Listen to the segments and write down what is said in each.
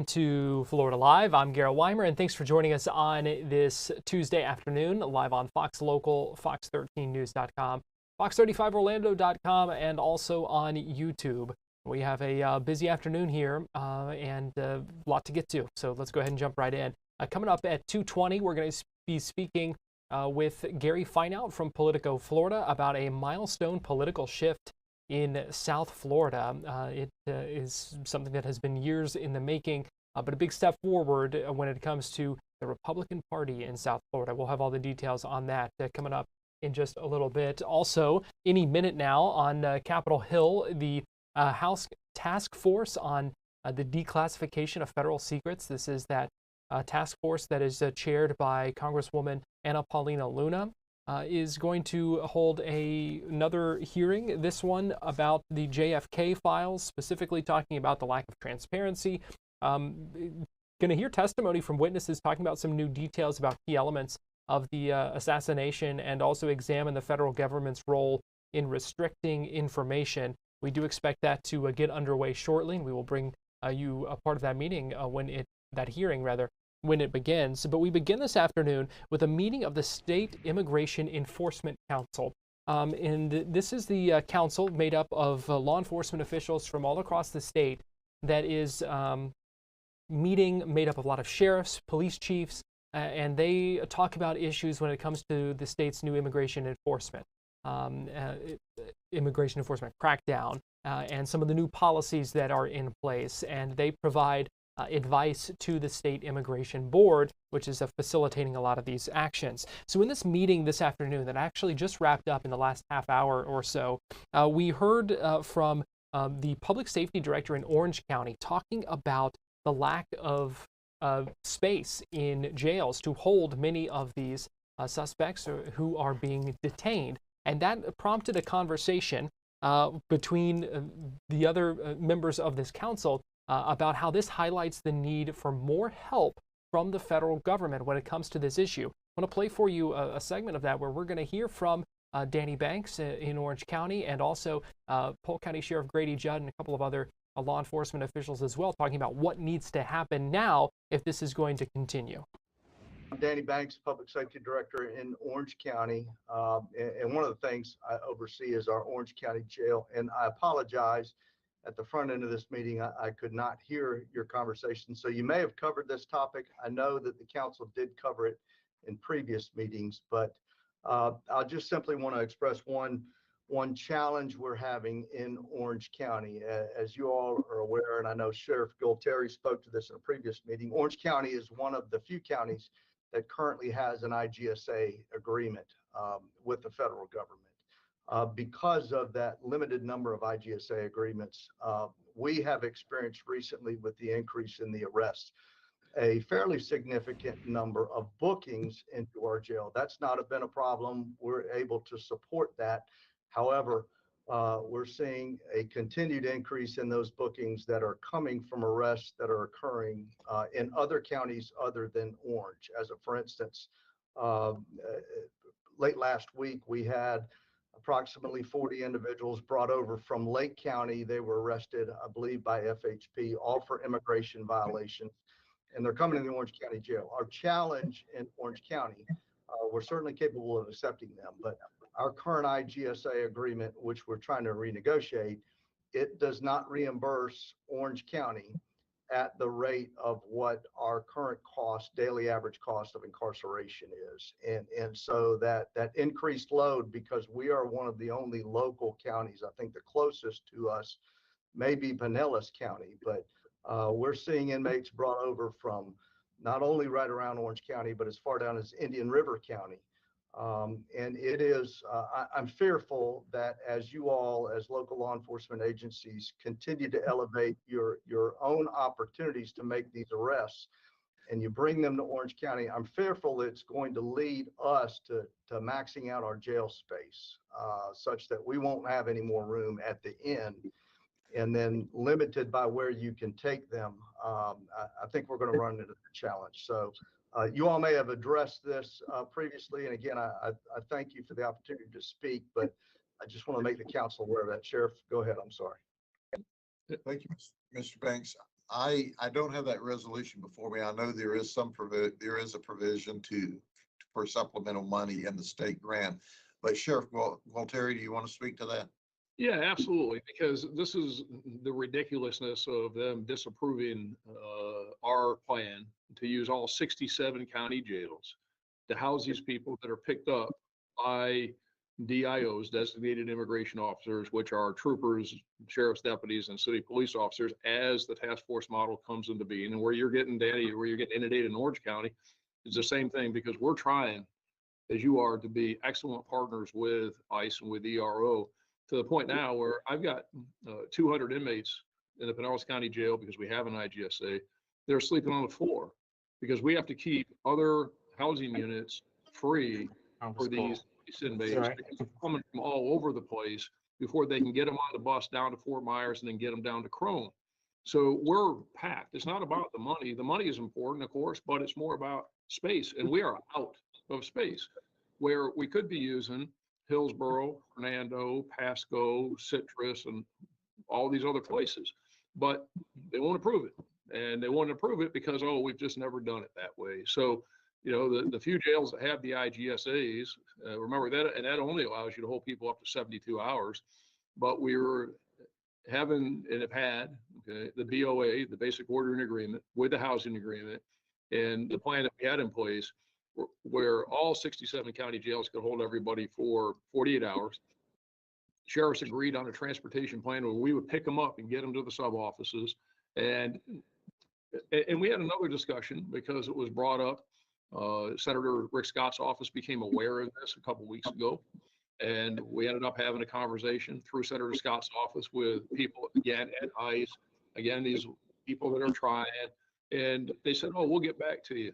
To Florida Live. I'm Garrett Wymer, and thanks for joining us on this Tuesday afternoon, live on Fox Local, fox13news.com, fox35orlando.com, and also on YouTube. We have a busy afternoon here and a lot to get to, so let's go ahead and jump right in. Coming up at 2:20, we're going to be speaking with Gary Fineout from Politico Florida about a milestone political shift in South Florida. It is something that has been years in the making, but a big step forward when it comes to the Republican Party in South Florida. We'll have all the details on that coming up in just a little bit. Also, any minute now on Capitol Hill, the House Task Force on the Declassification of Federal Secrets. This is that task force that is chaired by Congresswoman Anna Paulina Luna. Is going to hold another hearing, this one about the JFK files, specifically talking about the lack of transparency. Going to hear testimony from witnesses talking about some new details about key elements of the assassination, and also examine the federal government's role in restricting information. We do expect that to get underway shortly, and we will bring you a part of that meeting that hearing when it begins. But we begin this afternoon with a meeting of the State Immigration Enforcement Council. And this is the council made up of law enforcement officials from all across the state that is made up of a lot of sheriffs, police chiefs, and they talk about issues when it comes to the state's new immigration enforcement crackdown, and some of the new policies that are in place. And they provide advice to the State Immigration Board, which is facilitating a lot of these actions. So in this meeting this afternoon that actually just wrapped up in the last half hour or so, we heard from the public safety director in Orange County talking about the lack of space in jails to hold many of these suspects who are being detained. And that prompted a conversation between the other members of this council about how this highlights the need for more help from the federal government when it comes to this issue. I want to play for you a segment of that where we're going to hear from Danny Banks in Orange County, and also Polk County Sheriff Grady, Judd, and a couple of other law enforcement officials as well, talking about what needs to happen now if this is going to continue. I'm Danny Banks, Public Safety Director in Orange County, and one of the things I oversee is our Orange County Jail. And I apologize, at the front end of this meeting, I could not hear your conversation. So you may have covered this topic. I know that the council did cover it in previous meetings, but I just simply want to express one challenge we're having in Orange County. As you all are aware, and I know Sheriff Gulteri spoke to this in a previous meeting, Orange County is one of the few counties that currently has an IGSA agreement with the federal government. Because of that limited number of IGSA agreements, we have experienced recently, with the increase in the arrests, a fairly significant number of bookings into our jail. That's not been a problem. We're able to support that. However, we're seeing a continued increase in those bookings that are coming from arrests that are occurring in other counties other than Orange. For instance, late last week, we had approximately 40 individuals brought over from Lake County. They were arrested, I believe, by FHP, all for immigration violations, and they're coming to the Orange County Jail. Our challenge in Orange County, we're certainly capable of accepting them, but our current IGSA agreement, which we're trying to renegotiate, it does not reimburse Orange County at the rate of what our current daily average cost of incarceration is. And so that increased load, because we are one of the only local counties, I think the closest to us may be Pinellas County, but we're seeing inmates brought over from not only right around Orange County, but as far down as Indian River County. And it is, I'm fearful that as you all, as local law enforcement agencies, continue to elevate your own opportunities to make these arrests, and you bring them to Orange County, I'm fearful it's going to lead us to maxing out our jail space, such that we won't have any more room at the end, and then limited by where you can take them. I think we're going to run into the challenge. So you all may have addressed this previously, and again, I thank you for the opportunity to speak, but I just want to make the council aware of that. Sheriff, go ahead. I'm sorry. Thank you, Mr. Banks. I don't have that resolution before me. I know there is there is a provision for supplemental money in the state grant. But Sheriff Gualtieri, do you want to speak to that? Yeah, absolutely, because this is the ridiculousness of them disapproving our plan to use all 67 county jails to house these people that are picked up by DIOs, designated immigration officers, which are troopers, sheriff's deputies, and city police officers, as the task force model comes into being. And where you're getting, Danny, where you're getting inundated in Orange County, is the same thing, because we're trying, as you are, to be excellent partners with ICE and with ERO, to the point now where I've got 200 inmates in the Pinellas County Jail, because we have an IGSA. They're sleeping on the floor because we have to keep other housing units free for these inmates, Right. because they're coming from all over the place before they can get them on the bus down to Fort Myers and then get them down to Crone. So we're packed. It's not about the money. The money is important, of course, but it's more about space. And we are out of space, where we could be using Hillsborough, Fernando, Pasco, Citrus, and all these other places, but they won't approve it. And they won't approve it because, oh, we've just never done it that way. So, you know, the few jails that have the IGSAs, remember that, and that only allows you to hold people up to 72 hours. But we were having and have had, okay, the BOA, the basic ordering agreement, with the housing agreement, and the plan that we had in place, where all 67 county jails could hold everybody for 48 hours. Sheriffs agreed on a transportation plan where we would pick them up and get them to the sub offices. And we had another discussion because it was brought up. Senator Rick Scott's office became aware of this a couple of weeks ago. And we ended up having a conversation through Senator Scott's office with people, again, at ICE, again, these people that are trying. And they said, oh, we'll get back to you.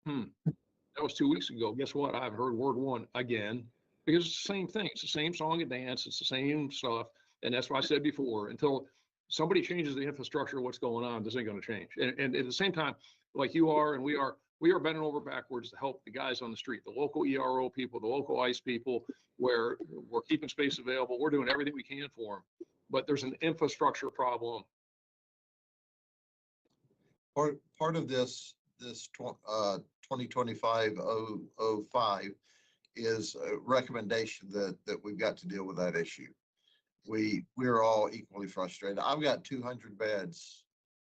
That was 2 weeks ago. Guess what? I've heard word one again, because it's the same thing. It's the same song and dance. It's the same stuff. And that's what I said before. Until somebody changes the infrastructure of what's going on, this ain't going to change. And at the same time, like you are and we are bending over backwards to help the guys on the street, the local ERO people, the local ICE people, where we're keeping space available. We're doing everything we can for them. But there's an infrastructure problem. Part of this 2025-05 is a recommendation that we've got to deal with that issue. We're all equally frustrated. I've got 200 beds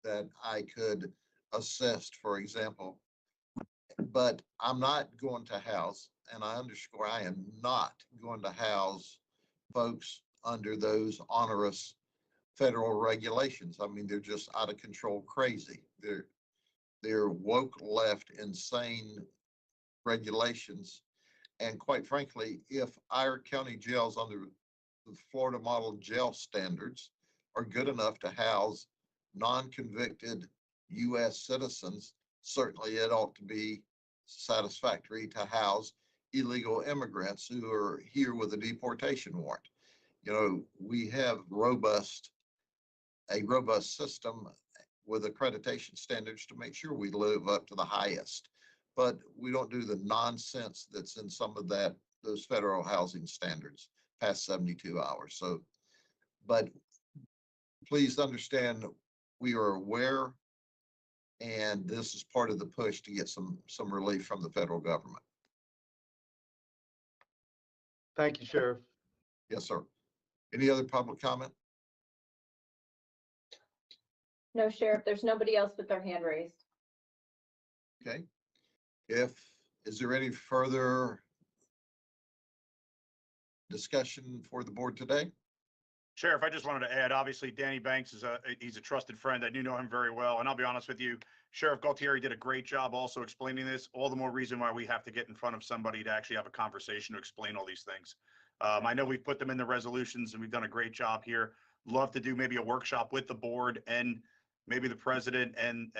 that I could assist, for example, but I'm not going to house, and I underscore, I am not going to house folks under those onerous federal regulations. I mean, they're just out of control crazy. They're woke left insane regulations. And quite frankly, if our county jails under the Florida model jail standards are good enough to house non-convicted U.S. citizens, certainly it ought to be satisfactory to house illegal immigrants who are here with a deportation warrant. You know, we have a robust system with accreditation standards to make sure we live up to the highest, but we don't do the nonsense that's in some of those federal housing standards past 72 hours. So, but please understand, we are aware, and this is part of the push to get some relief from the federal government. Thank you, Sheriff. Yes, sir. Any other public comment? No, Sheriff, there's nobody else with their hand raised. Okay. Is there any further discussion for the board today? Sheriff, I just wanted to add, obviously, Danny Banks he's a trusted friend. I do know him very well. And I'll be honest with you, Sheriff Gualtieri did a great job also explaining this. All the more reason why we have to get in front of somebody to actually have a conversation to explain all these things. I know we've put them in the resolutions and we've done a great job here. Love to do maybe a workshop with the board and maybe the president and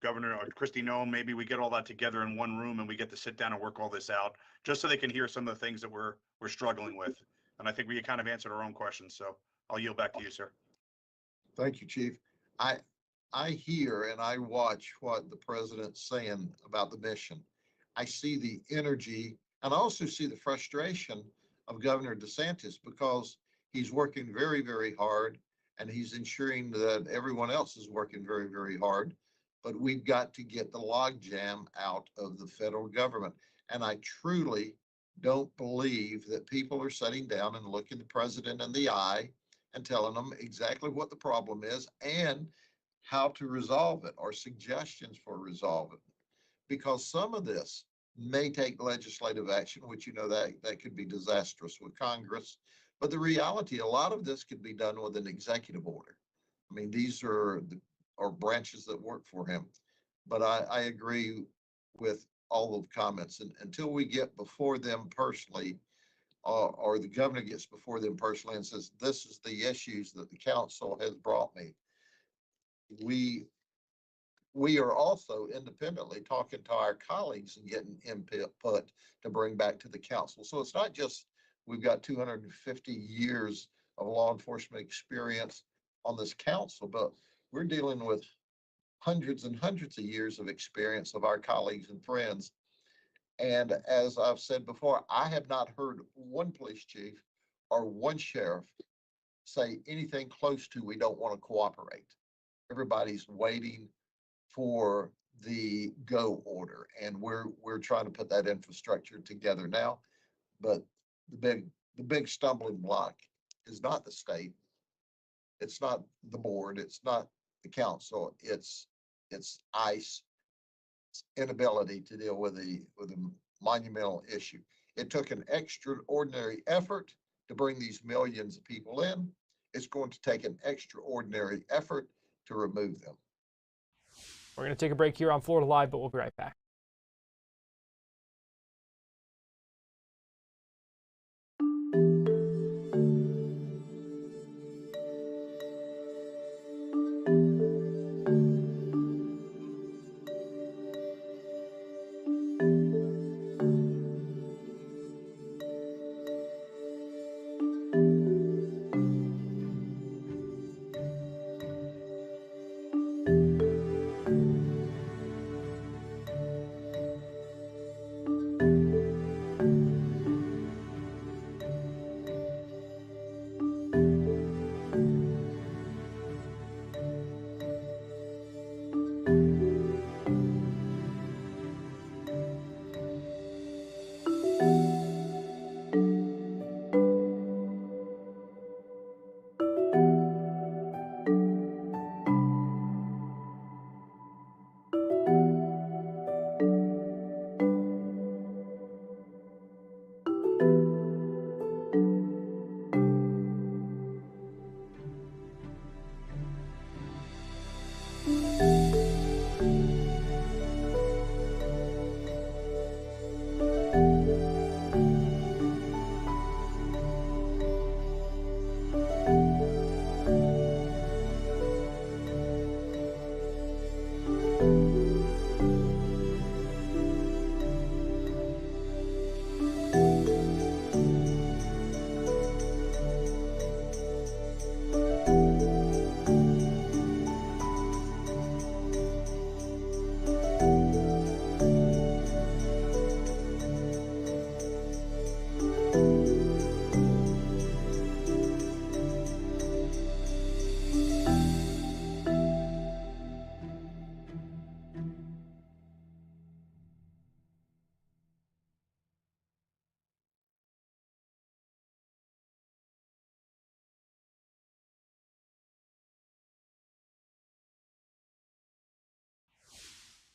Governor Kristi Noem. Maybe we get all that together in one room and we get to sit down and work all this out just so they can hear some of the things that we're struggling with. And I think we kind of answered our own questions. So I'll yield back to you, sir. Thank you, Chief. I hear and I watch what the president's saying about the mission. I see the energy and I also see the frustration of Governor DeSantis because he's working very, very hard and he's ensuring that everyone else is working very, very hard. But we've got to get the logjam out of the federal government. And I truly don't believe that people are sitting down and looking the president in the eye and telling them exactly what the problem is and how to resolve it or suggestions for resolving it. Because some of this may take legislative action, which that could be disastrous with Congress. But the reality, a lot of this could be done with an executive order. I mean, these are branches that work for him. But I agree with all of the comments. And until we get before them personally, or the governor gets before them personally and says, this is the issues that the council has brought me, we are also independently talking to our colleagues and getting input to bring back to the council. So it's not just we've got 250 years of law enforcement experience on this council, but we're dealing with hundreds and hundreds of years of experience of our colleagues and friends. And as I've said before, I have not heard one police chief or one sheriff say anything close to we don't want to cooperate. Everybody's waiting for the go order, and we're trying to put that infrastructure together now. But the big stumbling block is not the state, it's not the board, it's not the council, it's ICE inability to deal with a monumental issue. It took an extraordinary effort to bring these millions of people in. It's going to take an extraordinary effort to remove them. We're going to take a break here on Florida Live, but we'll be right back.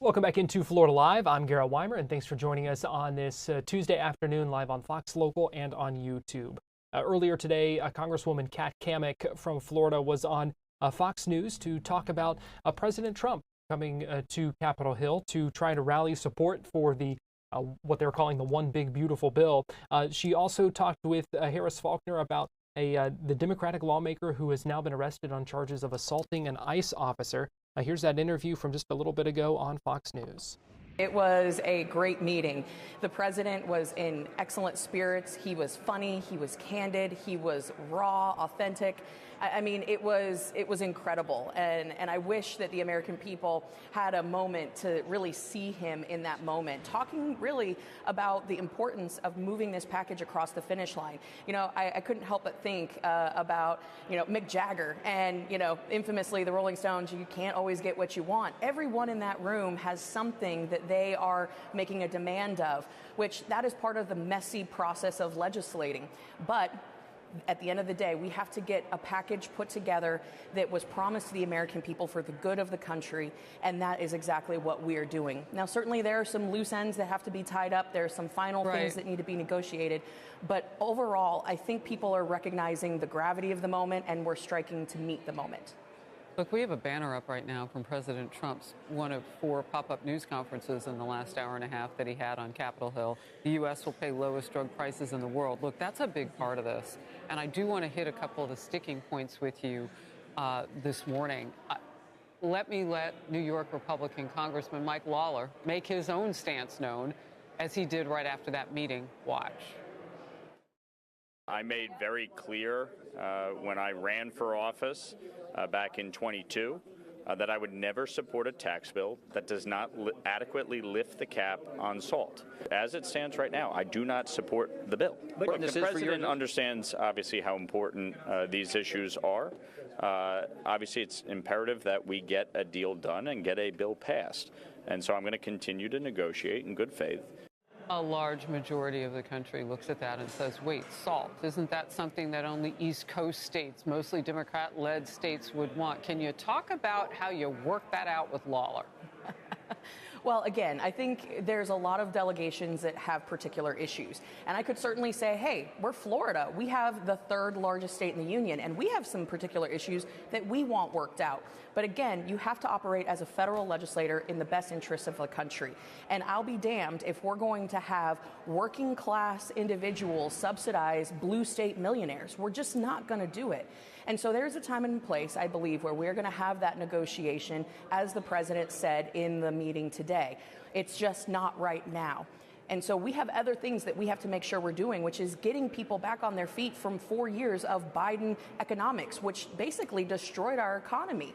Welcome back into Florida Live. I'm Garrett Wymer, and thanks for joining us on this Tuesday afternoon live on Fox Local and on YouTube. Earlier today, Congresswoman Kat Cammack from Florida was on Fox News to talk about President Trump coming to Capitol Hill to try to rally support for the what they're calling the One Big Beautiful Bill. She also talked with Harris Faulkner about the Democratic lawmaker who has now been arrested on charges of assaulting an ICE officer. Here's that interview from just a little bit ago on Fox News. It was a great meeting. The president was in excellent spirits. He was funny. He was candid. He was raw, authentic. I mean, it was incredible. And I wish that the American people had a moment to really see him in that moment, talking really about the importance of moving this package across the finish line. You know, I couldn't help but think about, you know, Mick Jagger and, you know, infamously the Rolling Stones, you can't always get what you want. Everyone in that room has something that they are making a demand of, which that is part of the messy process of legislating. But at the end of the day, we have to get a package put together that was promised to the American people for the good of the country, and that is exactly what we are doing. Now, certainly there are some loose ends that have to be tied up. There are some final things that need to be negotiated. But overall, I think people are recognizing the gravity of the moment, and we're striking to meet the moment. Look, we have a banner up right now from President Trump's one of 4 pop-up news conferences in the last hour and a half that he had on Capitol Hill. The U.S. will pay lowest drug prices in the world. Look, that's a big part of this. And I do want to hit a couple of the sticking points with you this morning. Let New York Republican Congressman Mike Lawler make his own stance known, as he did right after that meeting. Watch. I made very clear when I ran for office back in 22 that I would never support a tax bill that does not adequately lift the cap on salt. As it stands right now, I do not support the bill. But the president understands, obviously, how important these issues are. Obviously, it's imperative that we get a deal done and get a bill passed. And so I'm going to continue to negotiate in good faith. A large majority of the country looks at that and says, wait, salt, isn't that something that only East Coast states, mostly Democrat-led states, would want? Can you talk about how you work that out with Lawler? Well, again, I think there's a lot of delegations that have particular issues. And I could certainly say, hey, we're Florida. We have the 3rd largest state in the union, and we have some particular issues that we want worked out. But again, you have to operate as a federal legislator in the best interests of the country. And I'll be damned if we're going to have working class individuals subsidize blue state millionaires. We're just not going to do it. And so there's a time and place, I believe, where we're going to have that negotiation, as the president said in the meeting today. It's just not right now. And so we have other things that we have to make sure we're doing, which is getting people back on their feet from 4 years of Biden economics, which basically destroyed our economy.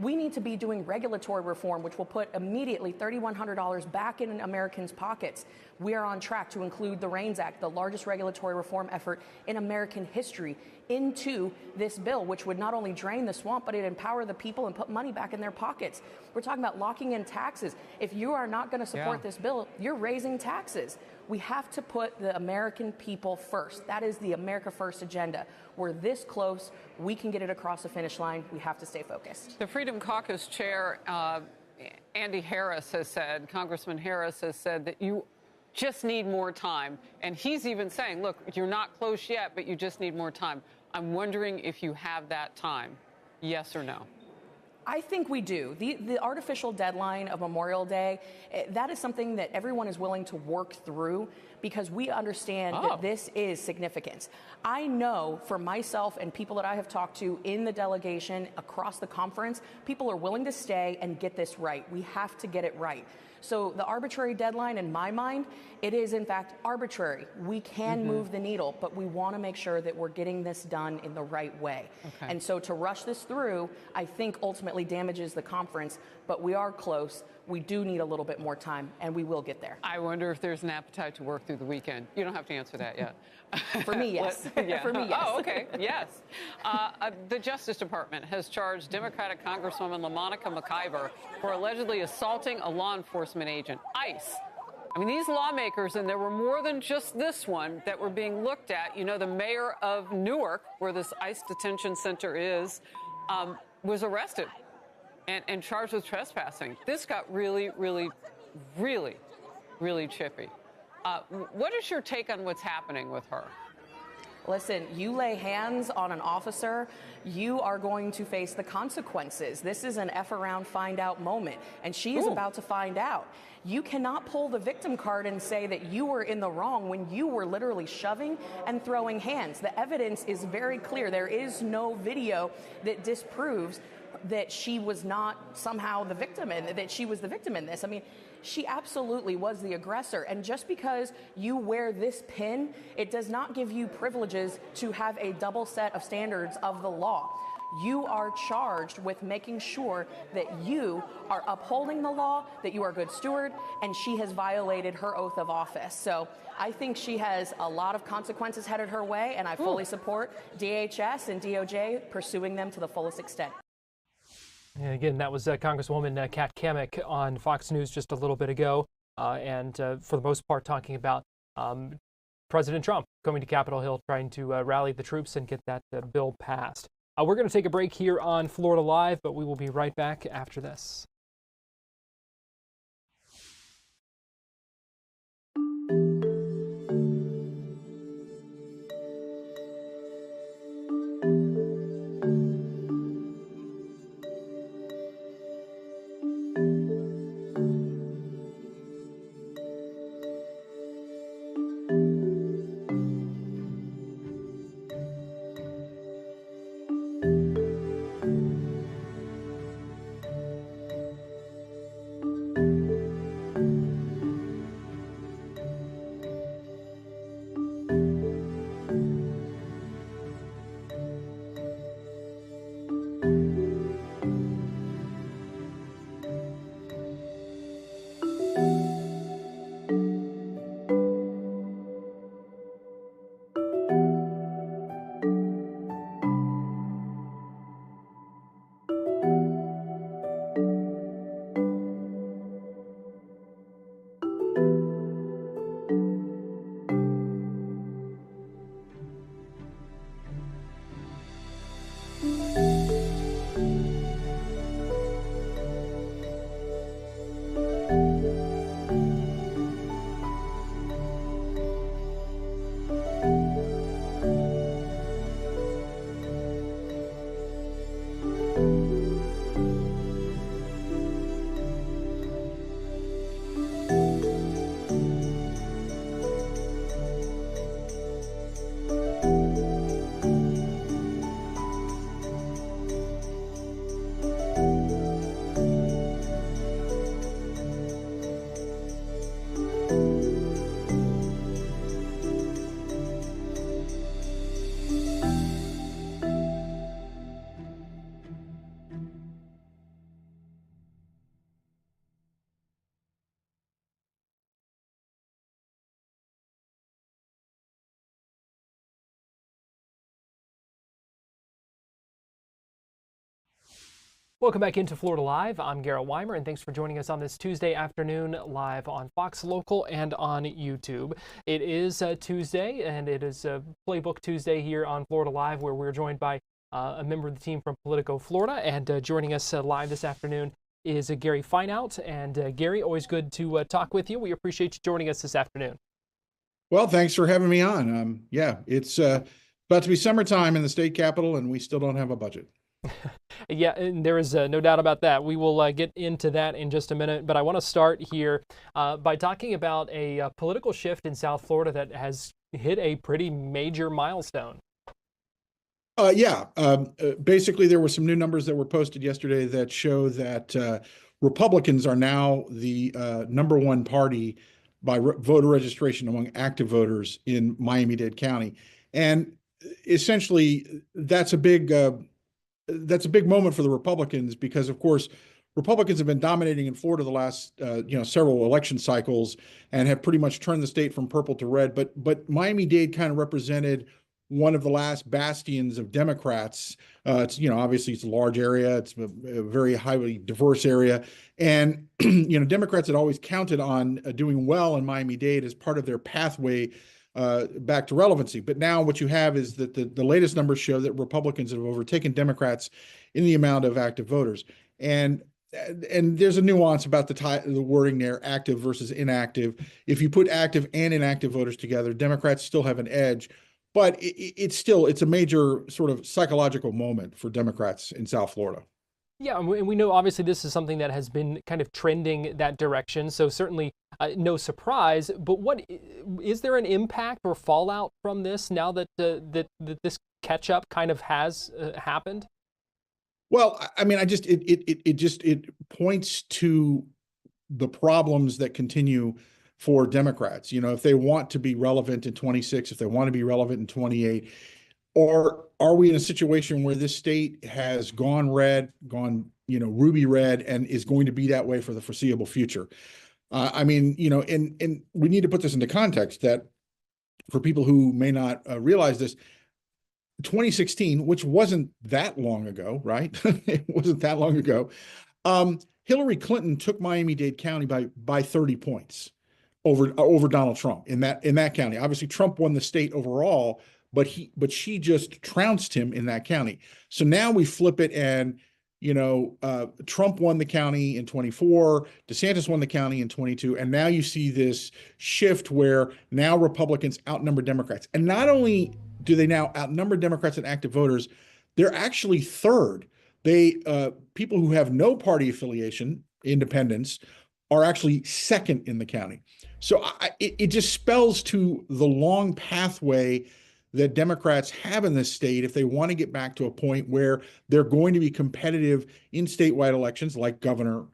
We need to be doing regulatory reform, which will put immediately $3,100 back in Americans' pockets. We are on track to include the REINS Act, the largest regulatory reform effort in American history, into this bill, which would not only drain the swamp, but it empower the people and put money back in their pockets. We're talking about locking in taxes. If you are not going to support this bill, you're raising taxes. We have to put the American people first. That is the America First agenda. We're this close. We can get it across the finish line. We have to stay focused. The Freedom Caucus chair, Andy Harris, has said, Congressman Harris has said that you just need more time. And he's even saying, look, you're not close yet, but you just need more time. I'm wondering if you have that time. Yes or no? I think we do. The artificial deadline of Memorial Day, that is something that everyone is willing to work through because we understand that this is significant. I know for myself and people that I have talked to in the delegation across the conference, people are willing to stay and get this right. We have to get it right. So the arbitrary deadline, in my mind, it is in fact arbitrary. We can move the needle, but we want to make sure that we're getting this done in the right way. And so to rush this through, I think ultimately damages the conference, but we are close. We do need a little bit more time, and we will get there. I wonder if there's an appetite to work through the weekend. You don't have to answer that yet. For me, yes. For me, yes. Oh, okay. Yes. The Justice Department has charged Democratic Congresswoman LaMonica McIver for allegedly assaulting a law enforcement agent. ICE. I mean, these lawmakers, and there were more than just this one that were being looked at. You know, the mayor of Newark, where this ICE detention center is, was arrested and charged with trespassing. This got really, really, really, really chippy. What is your take on what's happening with her? Listen, you lay hands on an officer, you are going to face the consequences. This is an F around, find out moment, and she is about to find out. You cannot pull the victim card and say that you were in the wrong when you were literally shoving and throwing hands. The evidence is very clear. There is no video that disproves that she was not somehow the victim and that she was the victim in this. I mean, she absolutely was the aggressor. And just because you wear this pin, it does not give you privileges to have a double set of standards of the law. You are charged with making sure that you are upholding the law, that you are a good steward, and she has violated her oath of office. So I think she has a lot of consequences headed her way, and I fully support DHS and DOJ pursuing them to the fullest extent. And again, that was Congresswoman Kat Kammack on Fox News just a little bit ago, and for the most part talking about President Trump going to Capitol Hill trying to rally the troops and get that bill passed. We're going to take a break here on Florida Live, but we will be right back after this. Welcome back into Florida Live. I'm Garrett Wymer, and thanks for joining us on this Tuesday afternoon live on Fox Local and on YouTube. It is Tuesday, and it is Playbook Tuesday here on Florida Live, where we're joined by a member of the team from Politico Florida, and joining us live this afternoon is Gary Fineout. And Gary, always good to talk with you. We appreciate you joining us this afternoon. Well, thanks for having me on. Yeah, it's about to be summertime in the state capitol, and we still don't have a budget. Yeah, and there is no doubt about that. We will get into that in just a minute, but I want to start here by talking about a political shift in South Florida that has hit a pretty major milestone. Basically, there were some new numbers that were posted yesterday that show that Republicans are now the number one party by voter registration among active voters in Miami-Dade County. And essentially, that's a big moment for the Republicans because, of course, Republicans have been dominating in Florida the last several election cycles and have pretty much turned the state from purple to red. But Miami-Dade kind of represented one of the last bastions of Democrats. It's obviously it's a large area. It's a very highly diverse area, and Democrats had always counted on doing well in Miami-Dade as part of their pathway back to relevancy. But now what you have is that the latest numbers show that Republicans have overtaken Democrats in the amount of active voters. And there's a nuance about the wording there, active versus inactive. If you put active and inactive voters together, Democrats still have an edge. But it's a major sort of psychological moment for Democrats in South Florida. Yeah, and we know obviously this is something that has been kind of trending that direction, so certainly no surprise. But what is there an impact or fallout from this now that this catch-up kind of has happened? Well, I mean, it points to the problems that continue for Democrats. You know, if they want to be relevant in 26, if they want to be relevant in 28, or are we in a situation where this state has gone red, ruby red, and is going to be that way for the foreseeable future? I mean, and we need to put this into context that for people who may not realize this, 2016, which wasn't that long ago, right? It wasn't that long ago. Hillary Clinton took Miami-Dade County by 30 points over Donald Trump in that county. Obviously, Trump won the state overall, but she just trounced him in that county. So now we flip it, and Trump won the county in 24, DeSantis won the county in 22, and now you see this shift where now Republicans outnumber Democrats. And not only do they now outnumber Democrats and active voters, they're actually third. People who have no party affiliation, independents, are actually second in the county. So it just spells to the long pathway that Democrats have in this state if they want to get back to a point where they're going to be competitive in statewide elections like governor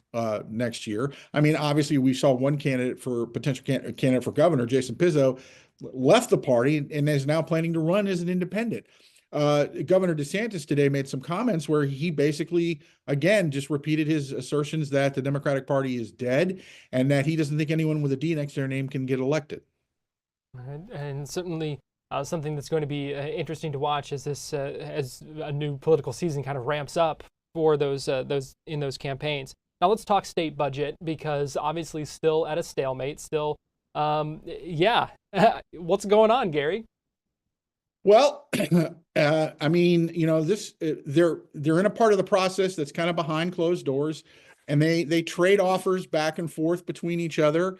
next year. I mean, obviously, we saw one potential candidate for governor, Jason Pizzo, left the party and is now planning to run as an independent. Governor DeSantis today made some comments where he basically, again, just repeated his assertions that the Democratic Party is dead and that he doesn't think anyone with a D next to their name can get elected. And certainly something that's going to be interesting to watch as as a new political season kind of ramps up for those campaigns. Now let's talk state budget, because obviously still at a stalemate. Still, what's going on, Gary? Well, I mean, they're in a part of the process that's kind of behind closed doors, and they trade offers back and forth between each other.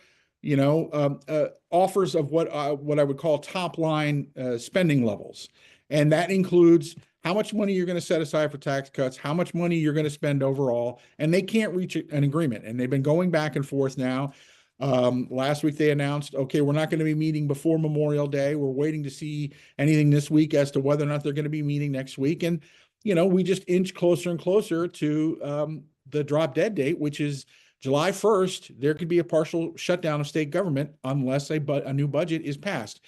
Offers of what I would call top line spending levels, and that includes how much money you're going to set aside for tax cuts, how much money you're going to spend overall, and they can't reach an agreement. And they've been going back and forth now. Last week they announced, okay, we're not going to be meeting before Memorial Day. We're waiting to see anything this week as to whether or not they're going to be meeting next week. And, we just inch closer and closer to the drop dead date, which is July 1st. There could be a partial shutdown of state government unless a new budget is passed.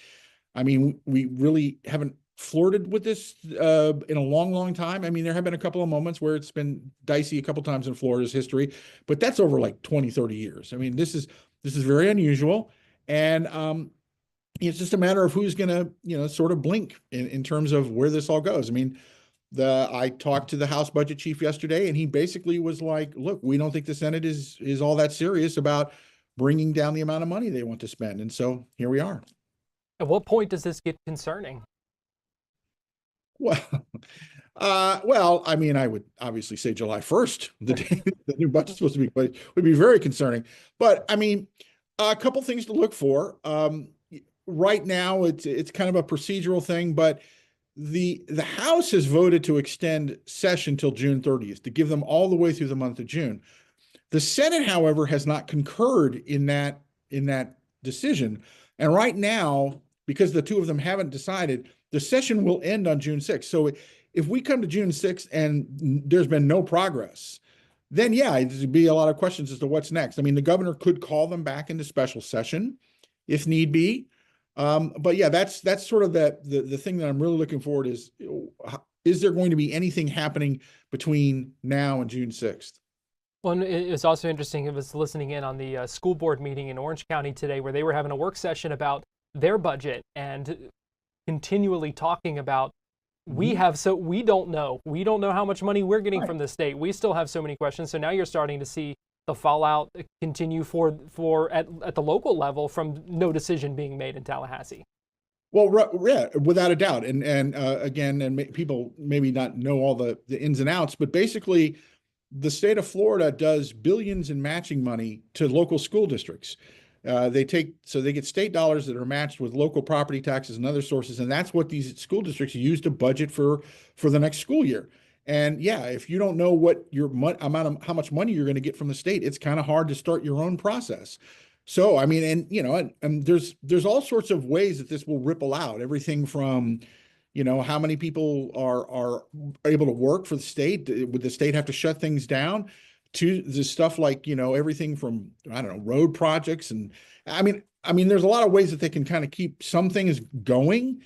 I mean, we really haven't flirted with this in a long, long time. I mean, there have been a couple of moments where it's been dicey a couple times in Florida's history, but that's over like 20, 30 years. I mean, this is very unusual. And it's just a matter of who's going to, sort of blink in terms of where this all goes. I mean, I talked to the House budget chief yesterday, and he basically was like, look, we don't think the Senate is all that serious about bringing down the amount of money they want to spend. And so here we are. At what point does this get concerning? Well, I mean, I would obviously say July 1st, the day the new budget's supposed to be placed, would be very concerning. But I mean, a couple things to look for. Right now, it's kind of a procedural thing, but the House has voted to extend session till June 30th to give them all the way through the month of June. The Senate, however, has not concurred in that decision. And right now, because the two of them haven't decided, the session will end on June 6th. So if we come to June 6th and there's been no progress, then there'd be a lot of questions as to what's next. I mean, the governor could call them back into special session if need be. But that's sort of the thing that I'm really looking forward is there going to be anything happening between now and June 6th? Well, it's also interesting. I was listening in on the school board meeting in Orange County today, where they were having a work session about their budget and continually talking about we don't know how much money we're getting from the state. We still have so many questions. So now you're starting to see the fallout continue at the local level from no decision being made in Tallahassee. Well, yeah, without a doubt. And again, people maybe not know all the ins and outs, but basically the state of Florida does billions in matching money to local school districts. They get state dollars that are matched with local property taxes and other sources, and that's what these school districts use to budget for the next school year. And if you don't know what your how much money you're going to get from the state, it's kind of hard to start your own process. So I mean, and there's all sorts of ways that this will ripple out. Everything from You know, how many people are able to work for the state? Would the state have to shut things down? To the stuff like, you know, everything from, I don't know, road projects. And I mean, there's a lot of ways that they can kind of keep some things going.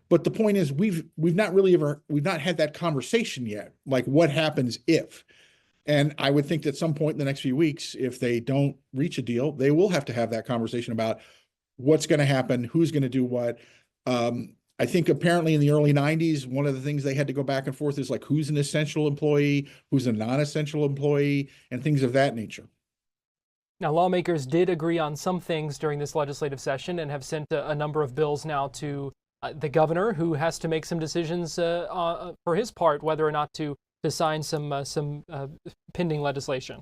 But the point is, we've not had that conversation yet. Like, what happens if? And I would think that at some point in the next few weeks, if they don't reach a deal, they will have to have that conversation about what's going to happen, who's going to do what. I think apparently in the early 90s, one of the things they had to go back and forth is like, who's an essential employee, who's a non-essential employee, and things of that nature. Now, lawmakers did agree on some things during this legislative session and have sent a number of bills now to the governor, who has to make some decisions for his part, whether or not to sign some pending legislation.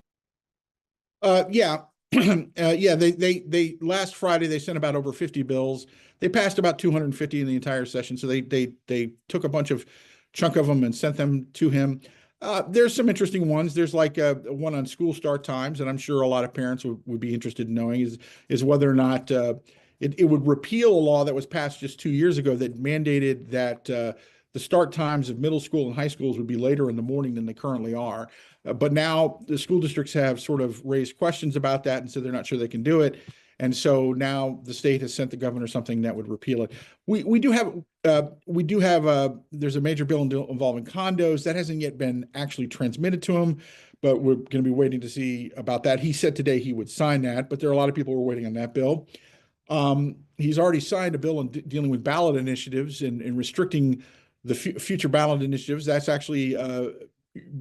Yeah. They last Friday, they sent about over 50 bills. They passed about 250 in the entire session. So they took a bunch of chunk of them and sent them to him. There's some interesting ones. There's like one on school start times, and I'm sure a lot of parents would be interested in knowing is whether or not it would repeal a law that was passed just 2 years ago that mandated that the start times of middle school and high schools would be later in the morning than they currently are. But now the school districts have sort of raised questions about that, and so they're not sure they can do it. And so now the state has sent the governor something that would repeal it. We do have there's a major bill involving condos that hasn't yet been actually transmitted to him, but we're going to be waiting to see about that. He said today he would sign that, but there are a lot of people who are waiting on that bill. He's already signed a bill dealing with ballot initiatives and restricting the future ballot initiatives. That's actually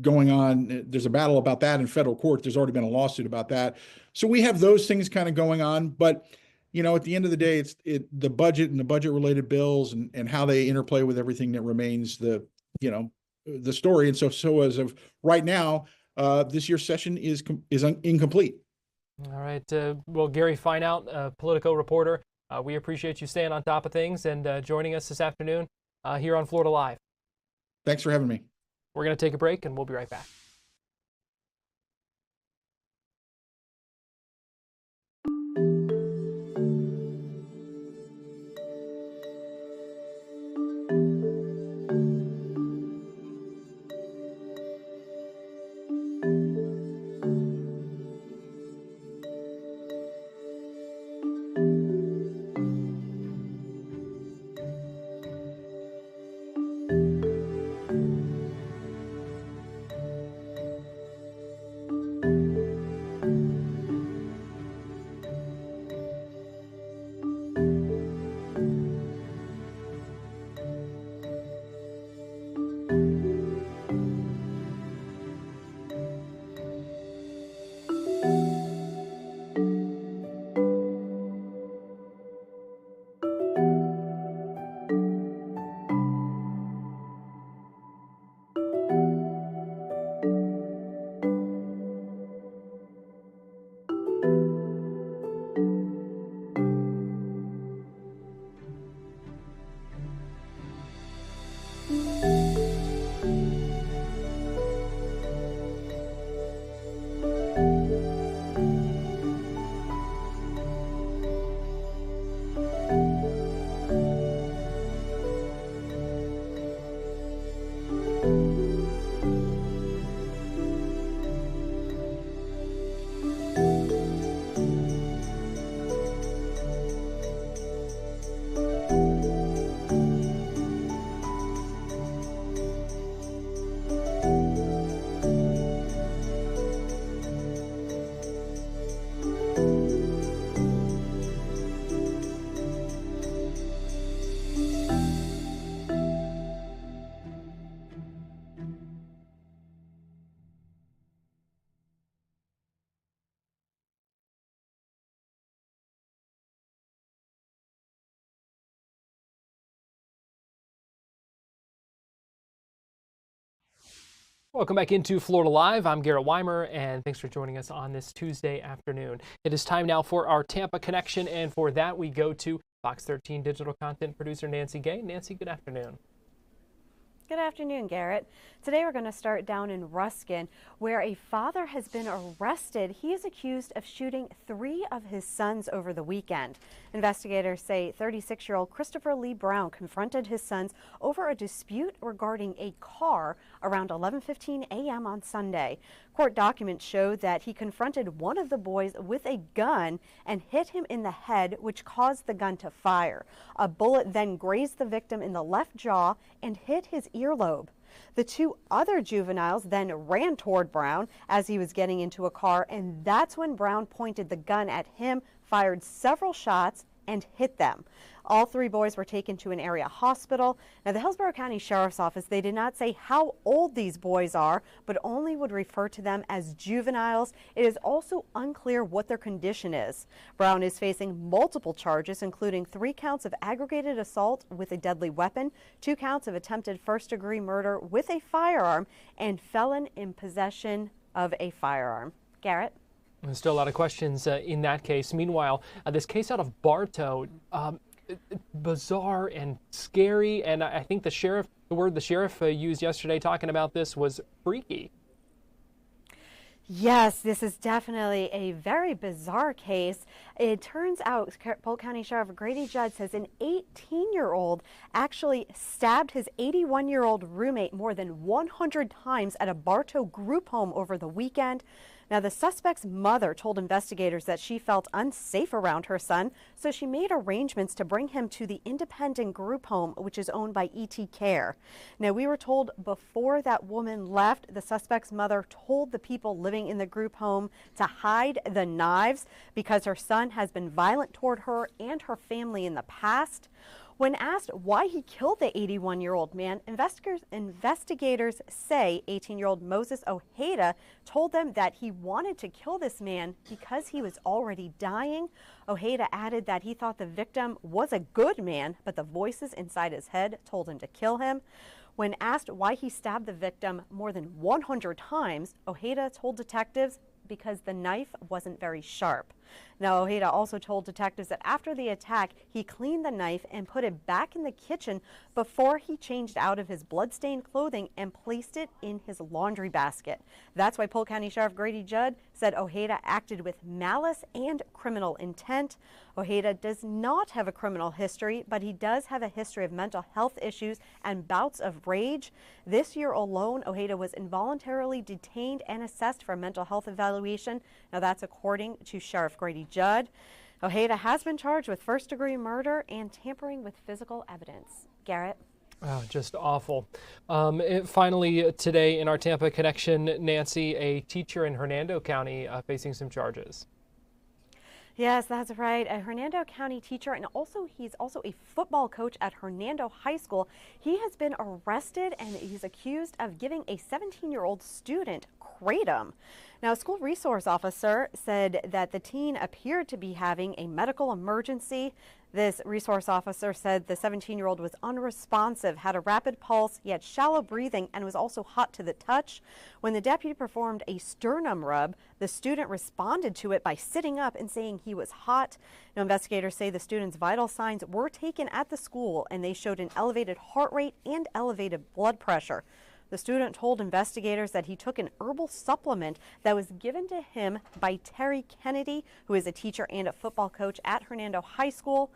going on. There's a battle about that in federal court. There's already been a lawsuit about that. So we have those things kind of going on. But, you know, at the end of the day, it's the budget and the budget related bills and how they interplay with everything that remains the story. And so as of right now, this year's session is incomplete. All right. Well, Gary Fineout, Politico reporter, we appreciate you staying on top of things and joining us this afternoon here on Florida Live. Thanks for having me. We're going to take a break, and we'll be right back. Welcome back into Florida Live. I'm Garrett Wymer, and thanks for joining us on this Tuesday afternoon. It is time now for our Tampa Connection, and for that we go to Fox 13 digital content producer Nancy Gay. Nancy, good afternoon. Good afternoon, Garrett. Today we're going to start down in Ruskin, where a father has been arrested. He is accused of shooting 3 of his sons over the weekend. Investigators say 36-year-old Christopher Lee Brown confronted his sons over a dispute regarding a car around 11:15 a.m. on Sunday. Court documents show that he confronted one of the boys with a gun and hit him in the head, which caused the gun to fire. A bullet then grazed the victim in the left jaw and hit his earlobe. The 2 other juveniles then ran toward Brown as he was getting into a car, and that's when Brown pointed the gun at him, fired several shots, and hit them. All 3 boys were taken to an area hospital. Now, the Hillsborough County Sheriff's Office, they did not say how old these boys are, but only would refer to them as juveniles. It is also unclear what their condition is. Brown is facing multiple charges, including 3 counts of aggravated assault with a deadly weapon, 2 counts of attempted first-degree murder with a firearm, and felon in possession of a firearm. Garrett? There's still a lot of questions in that case. Meanwhile, this case out of Bartow, bizarre and scary, and I think the word the sheriff used yesterday talking about this was freaky. Yes, this is definitely a very bizarre case. It turns out Polk County Sheriff Grady Judd says an 18-year-old actually stabbed his 81-year-old roommate more than 100 times at a Bartow group home over the weekend. Now, the suspect's mother told investigators that she felt unsafe around her son, so she made arrangements to bring him to the independent group home, which is owned by ET Care. Now, we were told before that woman left, the suspect's mother told the people living in the group home to hide the knives because her son has been violent toward her and her family in the past. When asked why he killed the 81-year-old man, investigators say 18-year-old Moses Ojeda told them that he wanted to kill this man because he was already dying. Ojeda added that he thought the victim was a good man, but the voices inside his head told him to kill him. When asked why he stabbed the victim more than 100 times, Ojeda told detectives because the knife wasn't very sharp. Now, Ojeda also told detectives that after the attack, he cleaned the knife and put it back in the kitchen before he changed out of his bloodstained clothing and placed it in his laundry basket. That's why Polk County Sheriff Grady Judd said Ojeda acted with malice and criminal intent. Ojeda does not have a criminal history, but he does have a history of mental health issues and bouts of rage. This year alone, Ojeda was involuntarily detained and assessed for a mental health evaluation. Now, that's according to Sheriff Grady Judd. Ojeda has been charged with first-degree murder and tampering with physical evidence. Garrett? Oh, just awful. Finally, today in our Tampa connection, Nancy, a teacher in Hernando County facing some charges. Yes, that's right. A Hernando County teacher, and he's also a football coach at Hernando High School. He has been arrested and he's accused of giving a 17-year-old student kratom. Now, a school resource officer said that the teen appeared to be having a medical emergency. This resource officer said the 17-year-old was unresponsive, had a rapid pulse, he had shallow breathing, and was also hot to the touch. When the deputy performed a sternum rub, the student responded to it by sitting up and saying he was hot. Now, investigators say the student's vital signs were taken at the school, and they showed an elevated heart rate and elevated blood pressure. The student told investigators that he took an herbal supplement that was given to him by Terry Kennedy, who is a teacher and a football coach at Hernando High School.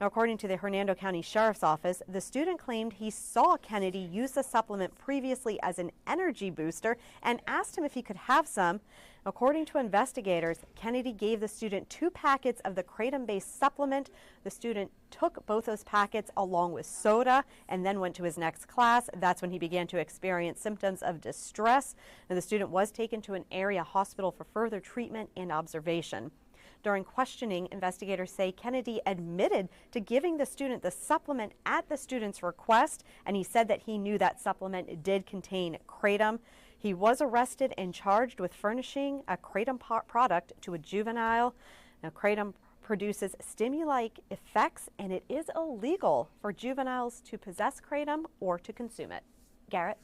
Now, according to the Hernando County Sheriff's Office, the student claimed he saw Kennedy use the supplement previously as an energy booster and asked him if he could have some. According to investigators, Kennedy gave the student 2 packets of the kratom-based supplement. The student took both those packets along with soda and then went to his next class. That's when he began to experience symptoms of distress. And the student was taken to an area hospital for further treatment and observation. During questioning, investigators say Kennedy admitted to giving the student the supplement at the student's request, and he said that he knew that supplement did contain kratom. He was arrested and charged with furnishing a kratom product to a juvenile. Now, kratom produces stimulant-like effects, and it is illegal for juveniles to possess kratom or to consume it. Garrett?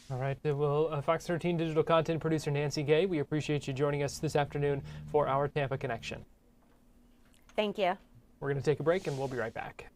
All right. Well, Fox 13 digital content producer Nancy Gay, we appreciate you joining us this afternoon for our Tampa Connection. Thank you. We're going to take a break, and we'll be right back.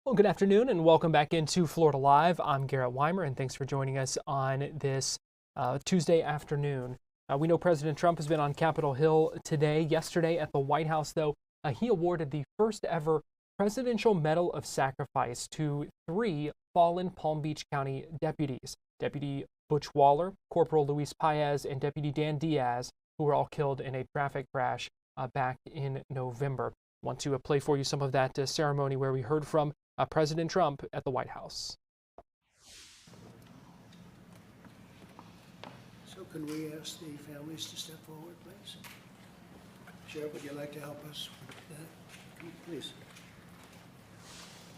Well, good afternoon and welcome back into Florida Live. I'm Garrett Wymer, and thanks for joining us on this Tuesday afternoon. We know President Trump has been on Capitol Hill today. Yesterday at the White House, though, he awarded the first ever Presidential Medal of Sacrifice to 3 fallen Palm Beach County deputies. Deputy Butch Waller, Corporal Luis Paez, and Deputy Dan Diaz, who were all killed in a traffic crash back in November. I want to play for you some of that ceremony where we heard from President Trump at the White House. So can we ask the families to step forward, please? Sheriff, would you like to help us with that? Come, please.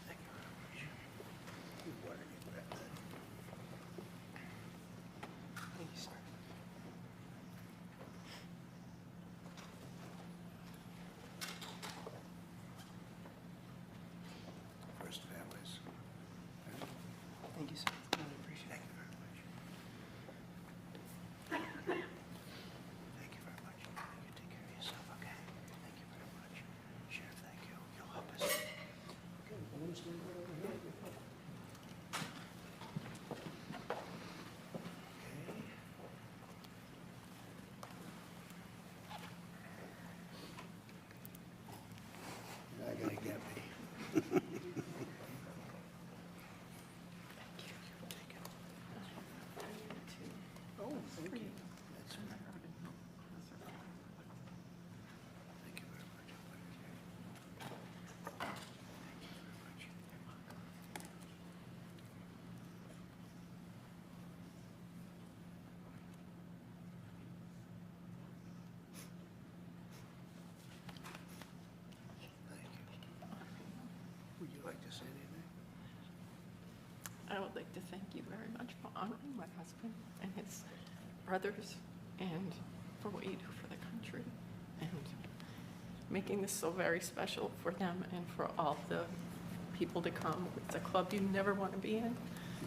Thank you very much. Why don't you grab that? Thank you, sir. First families. Thank you, sir. I really appreciate it. Thank you very much. Thank you very much. You take care of yourself, okay? Thank you very much. Sheriff, thank you. You'll help us. Okay, I'm gonna stand right over here. Okay. I gotta get me. Oh, thank you. That's right. Thank you very much. Thank you very much. Thank you. Would you like to say anything? I would like to thank you very much for honoring my husband and his brothers and for what you do for the country and making this so very special for them and for all the people to come. It's a club you never want to be in,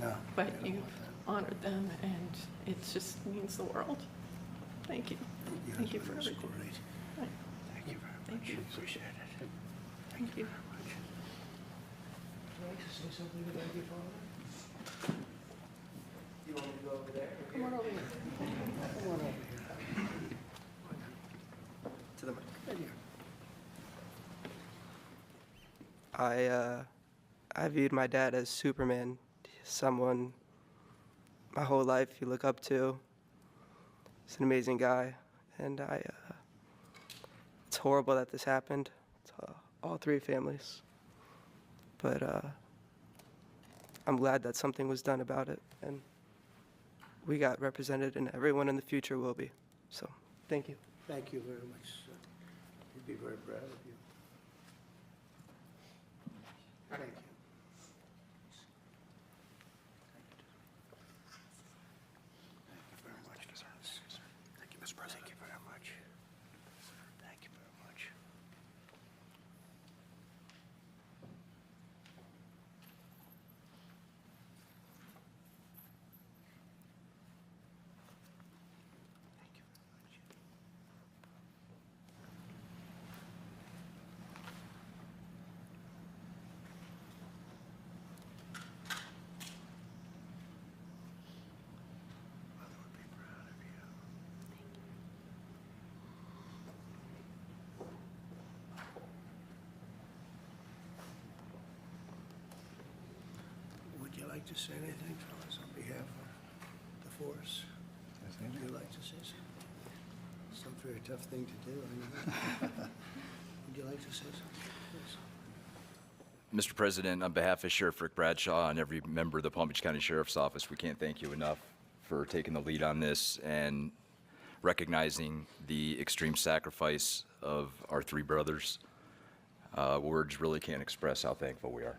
No. but you've honored them and it just means the world. Thank you. Thank you for That's everything. great. Right. Thank you very much. Thank you. Appreciate it. Thank you. Very much. Would you like to say something about your father? You want me to go over there? Come on over here. Come on over here. To the mic. Right here. I viewed my dad as Superman, someone my whole life you look up to. He's an amazing guy, and it's horrible that this happened to all 3 families. But I'm glad that something was done about it, and we got represented, and everyone in the future will be. So, thank you. Thank you very much, sir. We'd be very proud of you. Thank you. Thank you very much. Thank you, Mr. President. Thank you very much. Thank you very much. Thank you very much. Mother would be proud of you. Would you like to say anything, fellas, on behalf of the force? Would you like to say something? It's a very tough thing to do, I know. Would you like to say something, please? Mr. President, on behalf of Sheriff Rick Bradshaw and every member of the Palm Beach County Sheriff's Office, we can't thank you enough for taking the lead on this and recognizing the extreme sacrifice of our 3 brothers. Words really can't express how thankful we are.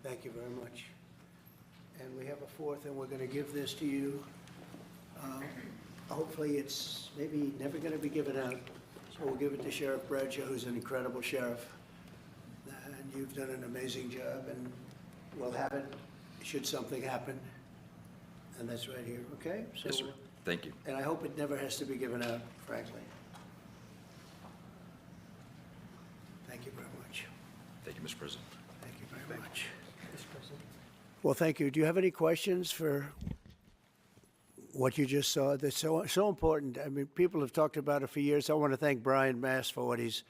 Thank you very much. And we have a 4th, and we're going to give this to you. Hopefully, it's maybe never going to be given out, so we'll give it to Sheriff Bradshaw, who's an incredible sheriff. And you've done an amazing job, and we'll have it should something happen. And that's right here, okay? So, Yes, sir. Thank you. and I hope it never has to be given out, frankly. Thank you very much. Thank you, Mr. President. Thank you very very much. Well, thank you. Do you have any questions for what you just saw? That's so important. I mean, people have talked about it for years. I want to thank Brian Mass for what he's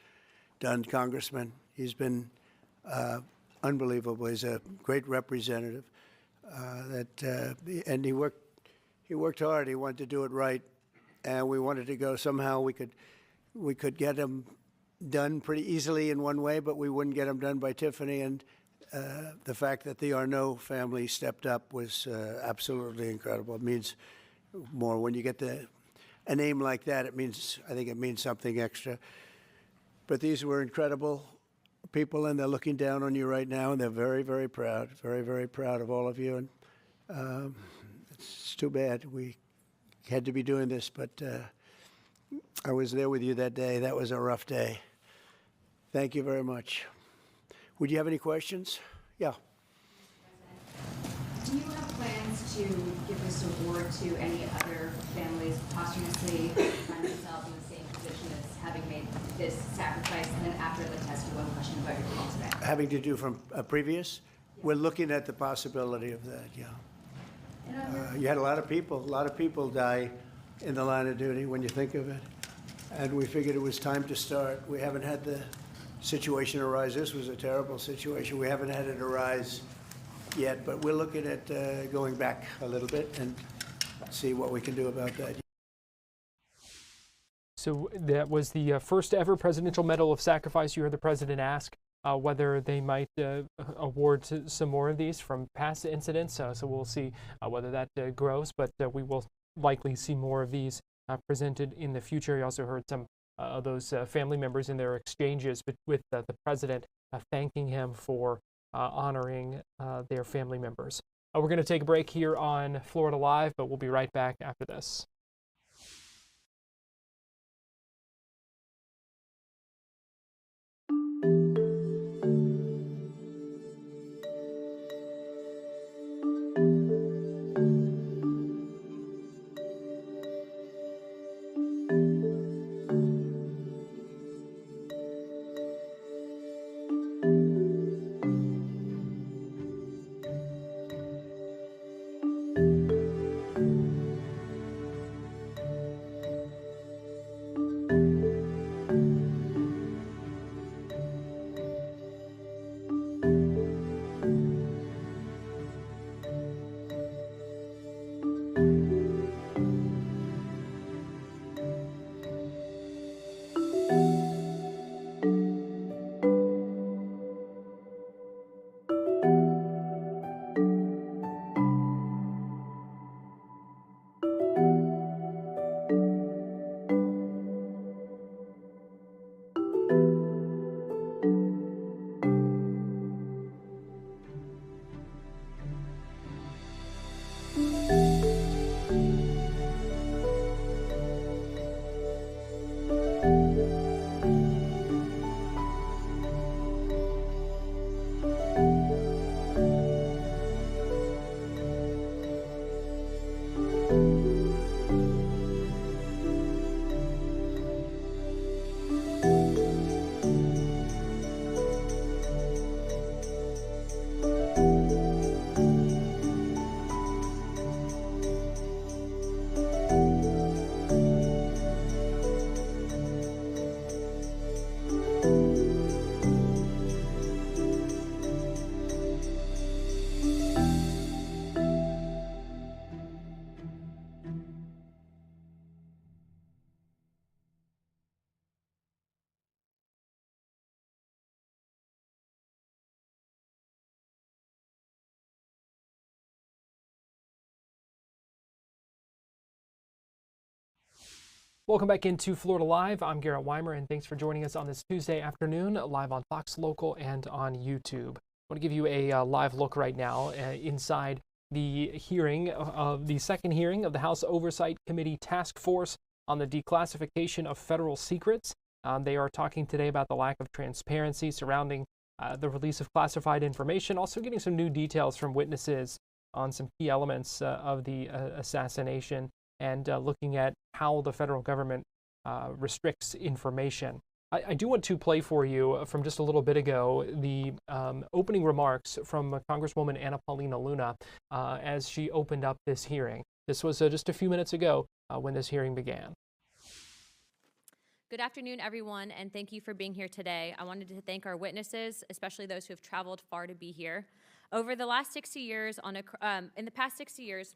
done, Congressman. He's been unbelievable. He's a great representative. And he worked hard. He wanted to do it right, and we wanted to go. Somehow we could get him done pretty easily in one way, but we wouldn't get him done by Tiffany. And the fact that the Arnault family stepped up was absolutely incredible. It means more when you get a name like that. I think it means something extra. But these were incredible people, and they're looking down on you right now, and they're very, very proud, very, very proud of all of you. And it's too bad we had to be doing this, but I was there with you that day. That was a rough day. Thank you very much. Would you have any questions? Yeah. Do you have plans to give this award to any other families posthumously find themselves in the same position as having made this sacrifice, and then after the test, one question about your call today? Having to do from a previous? Yeah. We're looking at the possibility of that, yeah. You had a lot of people die in the line of duty when you think of it. And we figured it was time to start. We haven't had the situation arise. This was a terrible situation. We haven't had it arise yet, but we're looking at going back a little bit and see what we can do about that. So that was the first ever Presidential Medal of Sacrifice. You heard the president ask whether they might award some more of these from past incidents. So we'll see whether that grows, but we will likely see more of these presented in the future. You also heard some of those family members in their exchanges with the president thanking him for honoring their family members. We're going to take a break here on Florida Live, but we'll be right back after this. Welcome back into Florida Live. I'm Garrett Wymer, and thanks for joining us on this Tuesday afternoon, live on Fox Local and on YouTube. I want to give you a live look right now inside the hearing of the second hearing of the House Oversight Committee Task Force on the Declassification of Federal Secrets. They are talking today about the lack of transparency surrounding the release of classified information, also getting some new details from witnesses on some key elements of the assassination, and looking at how the federal government restricts information. I do want to play for you from just a little bit ago the opening remarks from Congresswoman Anna Paulina Luna as she opened up this hearing. This was just a few minutes ago when this hearing began. Good afternoon, everyone, and thank you for being here today. I wanted to thank our witnesses, especially those who have traveled far to be here. Over the last 60 years, in the past 60 years,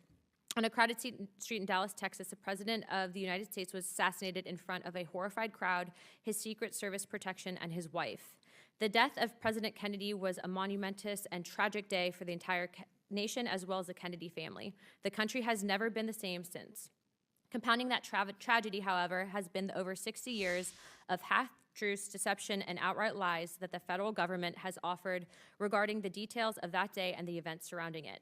on a crowded street in Dallas, Texas, the President of the United States was assassinated in front of a horrified crowd, his Secret Service protection, and his wife. The death of President Kennedy was a monumentous and tragic day for the entire nation as well as the Kennedy family. The country has never been the same since. Compounding that tragedy, however, has been the over 60 years of half-truths, deception, and outright lies that the federal government has offered regarding the details of that day and the events surrounding it.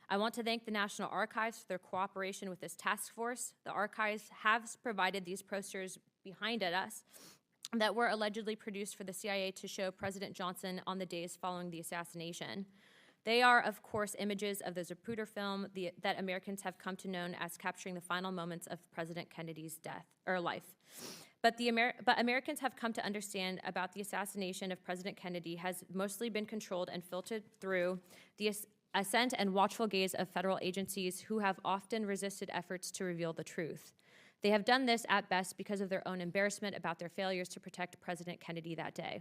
I want to thank the National Archives for their cooperation with this task force. The archives have provided these posters behind us that were allegedly produced for the CIA to show President Johnson on the days following the assassination. They are, of course, images of the Zapruder film that Americans have come to know as capturing the final moments of President Kennedy's death or life. But Americans have come to understand about the assassination of President Kennedy has mostly been controlled and filtered through the assent and watchful gaze of federal agencies who have often resisted efforts to reveal the truth. They have done this at best because of their own embarrassment about their failures to protect President Kennedy that day.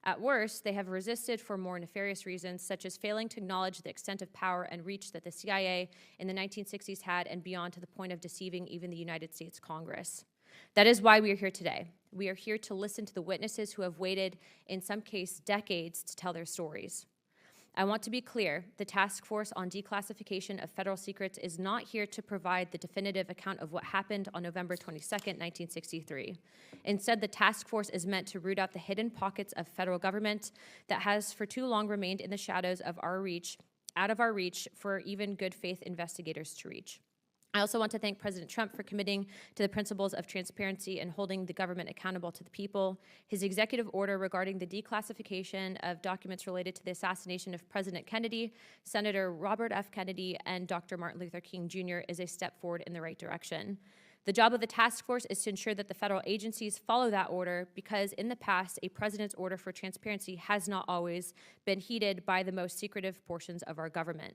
At worst, they have resisted for more nefarious reasons, such as failing to acknowledge the extent of power and reach that the CIA in the 1960s had and beyond, to the point of deceiving even the United States Congress. That is why we are here today. We are here to listen to the witnesses who have waited, in some cases, decades to tell their stories. I want to be clear, the Task Force on Declassification of Federal Secrets is not here to provide the definitive account of what happened on November 22nd, 1963. Instead, the task force is meant to root out the hidden pockets of federal government that has for too long remained in the shadows of our reach, out of our reach for even good faith investigators to reach. I also want to thank President Trump for committing to the principles of transparency and holding the government accountable to the people. His executive order regarding the declassification of documents related to the assassination of President Kennedy, Senator Robert F. Kennedy, and Dr. Martin Luther King Jr. is a step forward in the right direction. The job of the task force is to ensure that the federal agencies follow that order, because in the past, a president's order for transparency has not always been heeded by the most secretive portions of our government.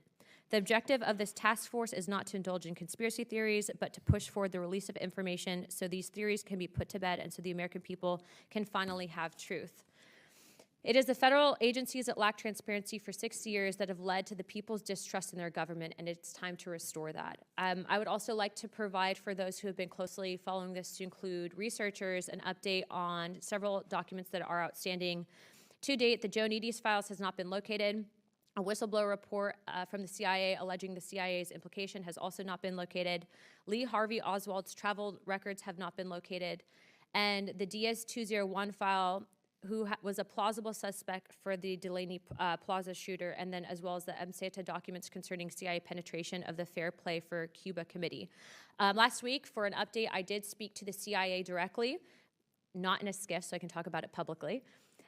The objective of this task force is not to indulge in conspiracy theories, but to push forward the release of information so these theories can be put to bed and so the American people can finally have truth. It is the federal agencies that lack transparency for 60 years that have led to the people's distrust in their government, and it's time to restore that. I would also like to provide, for those who have been closely following this, to include researchers, an update on several documents that are outstanding. To date, the Joe Needy's files has not been located. A whistleblower report from the CIA alleging the CIA's implication has also not been located. Lee Harvey Oswald's travel records have not been located. And the Diaz-201 file, who was a plausible suspect for the Delaney Plaza shooter, and then as well as the MSETA documents concerning CIA penetration of the Fair Play for Cuba Committee. Last week, for an update, I did speak to the CIA directly, not in a skiff, so I can talk about it publicly.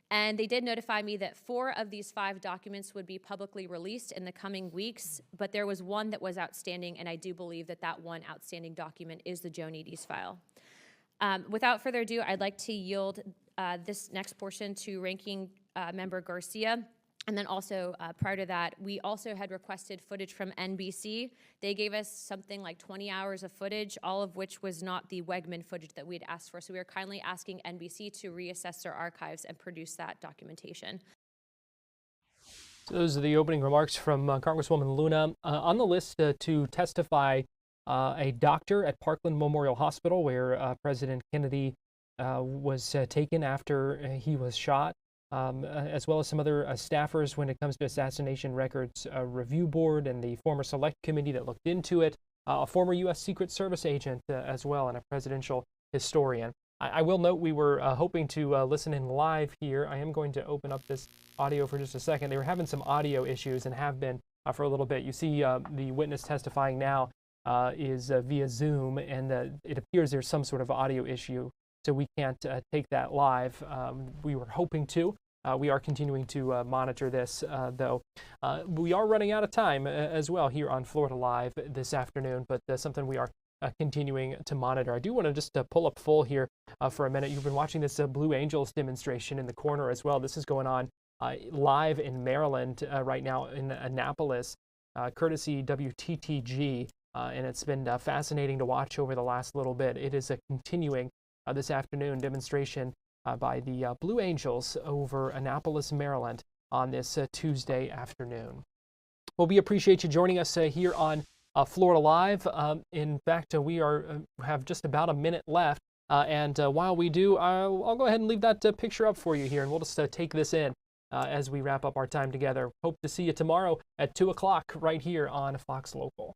And they did notify me that 4 of these 5 documents would be publicly released in the coming weeks, but there was one that was outstanding, and I do believe that that one outstanding document is the Joe Needy's file. Without further ado, I'd like to yield this next portion to Ranking Member Garcia. And then also, prior to that, we also had requested footage from NBC. They gave us something like 20 hours of footage, all of which was not the Wegman footage that we had asked for. So we are kindly asking NBC to reassess their archives and produce that documentation. So those are the opening remarks from Congresswoman Luna. On the list to testify, a doctor at Parkland Memorial Hospital, where President Kennedy was taken after he was shot. As well as some other staffers when it comes to Assassination Records Review Board and the former Select Committee that looked into it, a former U.S. Secret Service agent as well, and a presidential historian. I will note we were hoping to listen in live here. I am going to open up this audio for just a second. They were having some audio issues and have been for a little bit. You see the witness testifying now is via Zoom, and it appears there's some sort of audio issue, so we can't take that live. We were hoping to. We are continuing to monitor this, though. We are running out of time as well here on Florida Live this afternoon, but something we are continuing to monitor. I do want to just pull up full here for a minute. You've been watching this Blue Angels demonstration in the corner as well. This is going on live in Maryland right now in Annapolis, courtesy WTTG, and it's been fascinating to watch over the last little bit. It is a continuing this afternoon demonstration by the Blue Angels over Annapolis, Maryland on this Tuesday afternoon. Well, we appreciate you joining us here on Florida Live. In fact, we have just about a minute left. And while we do, I'll go ahead and leave that picture up for you here, and we'll just take this in as we wrap up our time together. Hope to see you tomorrow at 2 o'clock right here on Fox Local.